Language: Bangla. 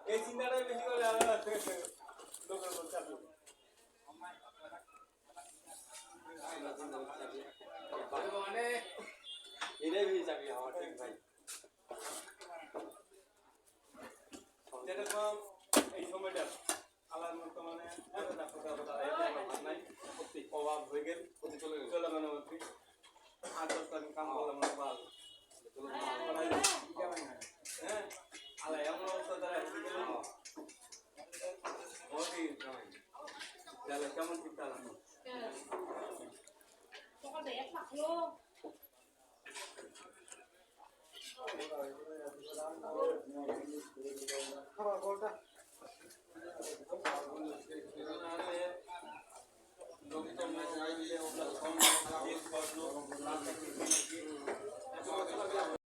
এই চিন্তাটাই বেশি করে লোকের বলছে মানে এটাই বেশি চাকরি আমার ঠিক ভাই যেরকম এই সময়টা আলার মতো মানে অভাব হয়ে গেল চলে মানে আট দশটা কাম করলাম না ভালো হ্যাঁ আলা এমন অবস্থা দ্বারা কেমন ঠিক চালানো খাবার বলটা লোক তো